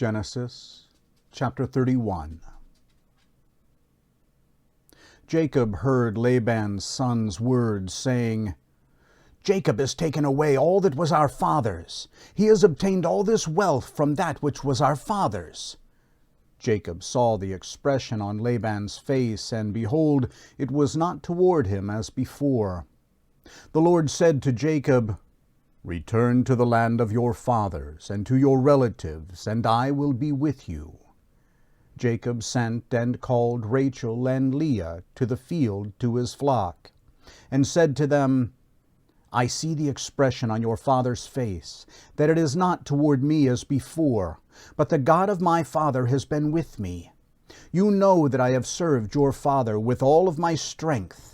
Genesis chapter 31. Jacob heard Laban's son's words, saying, Jacob has taken away all that was our father's. He has obtained all this wealth from that which was our father's. Jacob saw the expression on Laban's face, and behold, it was not toward him as before. The Lord said to Jacob, Return to the land of your fathers and to your relatives, and I will be with you. Jacob sent and called Rachel and Leah to the field to his flock, and said to them, I see the expression on your father's face, that it is not toward me as before, but the God of my father has been with me. You know that I have served your father with all of my strength.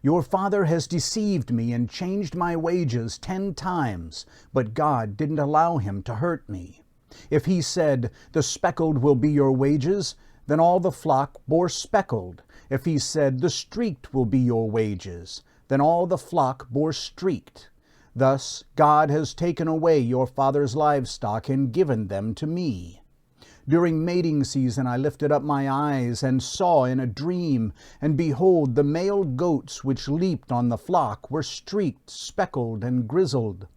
Your father has deceived me and changed my wages 10 times, but God didn't allow him to hurt me. If he said, The speckled will be your wages, then all the flock bore speckled. If he said, The streaked will be your wages, then all the flock bore streaked. Thus God has taken away your father's livestock and given them to me. During mating season I lifted up my eyes and saw in a dream, and behold, the male goats which leaped on the flock were streaked, speckled, and grizzled.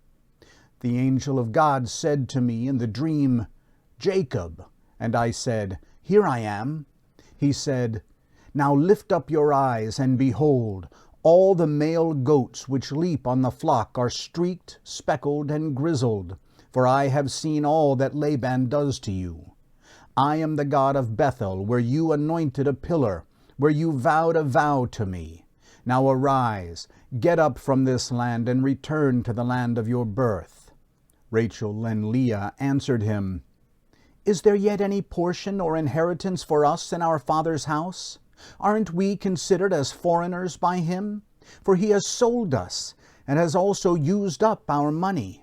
The angel of God said to me in the dream, Jacob. And I said, Here I am. He said, Now lift up your eyes, and behold, all the male goats which leap on the flock are streaked, speckled, and grizzled, for I have seen all that Laban does to you. I am the God of Bethel, where you anointed a pillar, where you vowed a vow to me. Now arise, get up from this land, and return to the land of your birth. Rachel and Leah answered him, Is there yet any portion or inheritance for us in our father's house? Aren't we considered as foreigners by him? For he has sold us, and has also used up our money.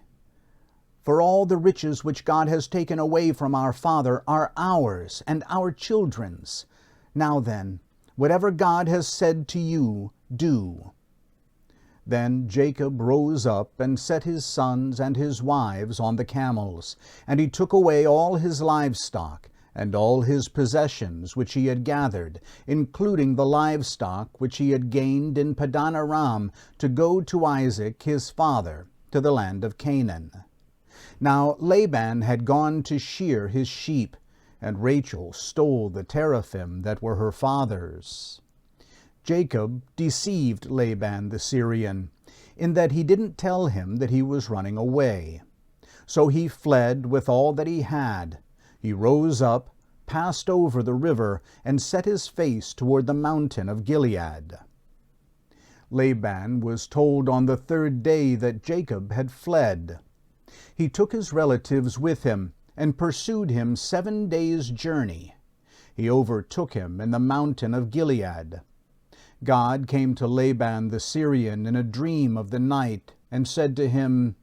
For all the riches which God has taken away from our father are ours and our children's. Now then, whatever God has said to you, do. Then Jacob rose up and set his sons and his wives on the camels, and he took away all his livestock and all his possessions which he had gathered, including the livestock which he had gained in Paddan Aram, to go to Isaac his father, to the land of Canaan. Now Laban had gone to shear his sheep, and Rachel stole the teraphim that were her father's. Jacob deceived Laban the Syrian, in that he didn't tell him that he was running away. So he fled with all that he had. He rose up, passed over the river, and set his face toward the mountain of Gilead. Laban was told on the 3rd day that Jacob had fled. He took his relatives with him, and pursued him 7 days' journey. He overtook him in the mountain of Gilead. God came to Laban the Syrian in a dream of the night, and said to him,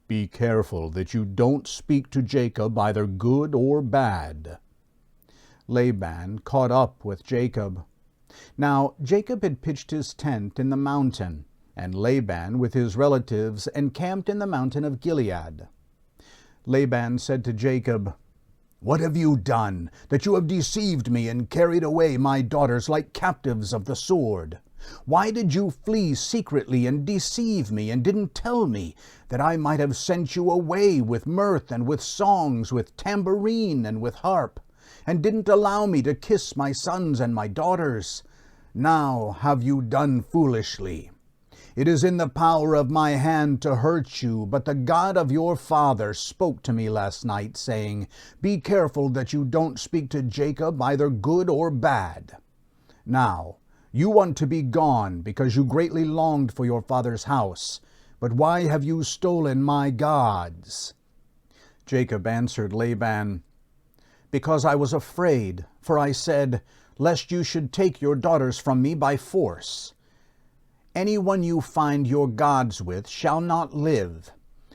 Be careful that you don't speak to Jacob either good or bad. Laban caught up with Jacob. Now Jacob had pitched his tent in the mountain, and Laban with his relatives encamped in the mountain of Gilead. Laban said to Jacob, What have you done, that you have deceived me and carried away my daughters like captives of the sword? Why did you flee secretly and deceive me, and didn't tell me, that I might have sent you away with mirth and with songs, with tambourine and with harp, and didn't allow me to kiss my sons and my daughters? Now have you done foolishly. It is in the power of my hand to hurt you, but the God of your father spoke to me last night, saying, Be careful that you don't speak to Jacob either good or bad. Now, you want to be gone, because you greatly longed for your father's house. But why have you stolen my gods? Jacob answered Laban, Because I was afraid, for I said, Lest you should take your daughters from me by force. Anyone you find your gods with shall not live.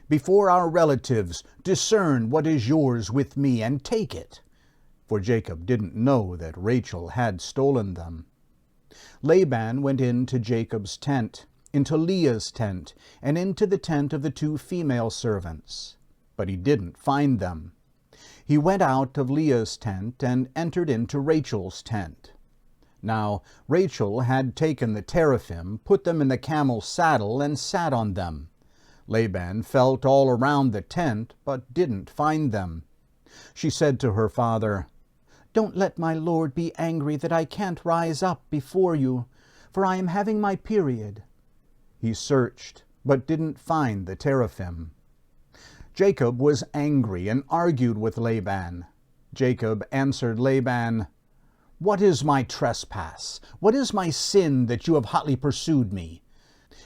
Before our relatives, discern what is yours with me, and take it. For Jacob didn't know that Rachel had stolen them. Laban went into Jacob's tent, into Leah's tent, and into the tent of the 2 female servants. but he didn't find them. He went out of Leah's tent and entered into Rachel's tent. Now Rachel had taken the teraphim, put them in the camel's saddle, and sat on them. Laban felt all around the tent, but didn't find them. She said to her father, "Don't let my lord be angry that I can't rise up before you, for I am having my period." He searched, but didn't find the teraphim. Jacob was angry and argued with Laban. Jacob answered Laban, "What is my trespass? What is my sin that you have hotly pursued me?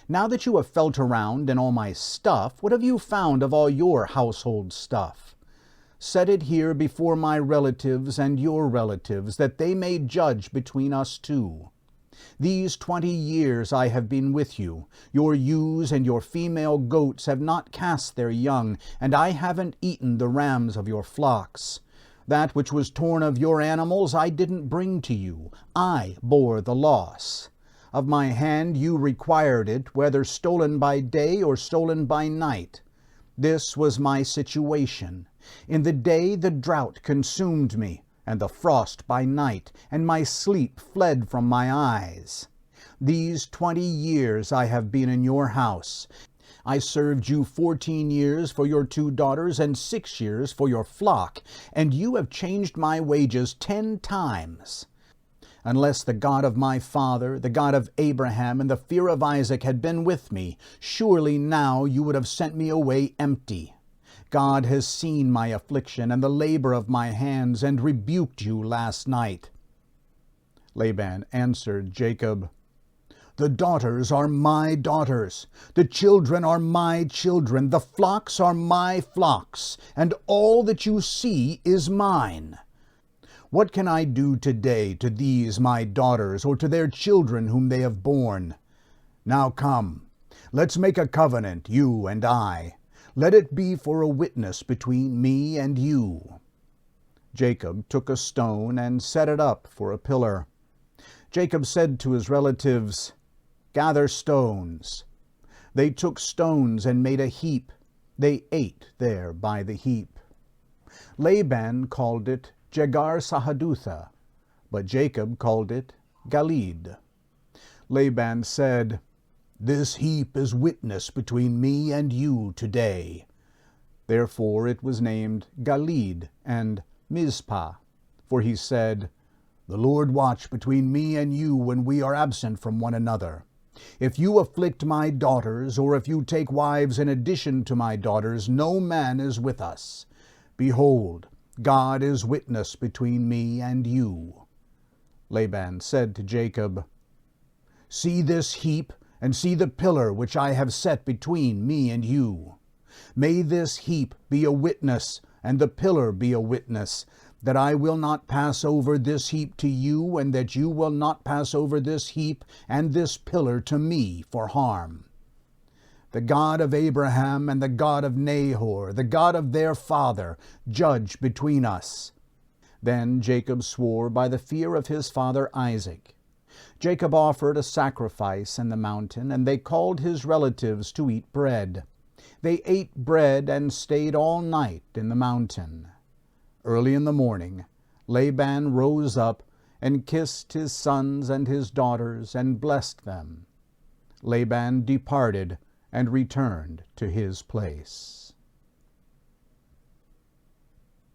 Now that you have felt around in all my stuff, what have you found of all your household stuff? Set it here before my relatives and your relatives, that they may judge between us two. These 20 years I have been with you. Your ewes and your female goats have not cast their young, and I haven't eaten the rams of your flocks. That which was torn of your animals I didn't bring to you. I bore the loss. Of my hand you required it, whether stolen by day or stolen by night. This was my situation. In the day the drought consumed me, and the frost by night, and my sleep fled from my eyes. These 20 years I have been in your house. I served you 14 years for your 2 daughters and 6 years for your flock, and you have changed my wages 10 times. Unless the God of my father, the God of Abraham, and the fear of Isaac had been with me, surely now you would have sent me away empty. God has seen my affliction and the labor of my hands, and rebuked you last night." Laban answered Jacob, "The daughters are my daughters, the children are my children, the flocks are my flocks, and all that you see is mine. What can I do today to these my daughters, or to their children whom they have borne? Now come, let's make a covenant, you and I. Let it be for a witness between me and you." Jacob took a stone and set it up for a pillar. Jacob said to his relatives, "Gather stones." They took stones and made a heap. They ate there by the heap. Laban called it Jegar-Sahadutha, but Jacob called it Galeed. Laban said, "This heap is witness between me and you today." Therefore it was named Galeed and Mizpah, for he said, "The Lord watch between me and you when we are absent from one another. If you afflict my daughters, or if you take wives in addition to my daughters, no man is with us. Behold, God is witness between me and you." Laban said to Jacob, "See this heap, and see the pillar which I have set between me and you. May this heap be a witness, and the pillar be a witness, that I will not pass over this heap to you, and that you will not pass over this heap and this pillar to me for harm. The God of Abraham and the God of Nahor, the God of their father, judge between us." Then Jacob swore by the fear of his father Isaac. Jacob offered a sacrifice in the mountain, and they called his relatives to eat bread. They ate bread and stayed all night in the mountain. Early in the morning, Laban rose up and kissed his sons and his daughters and blessed them. Laban departed and returned to his place.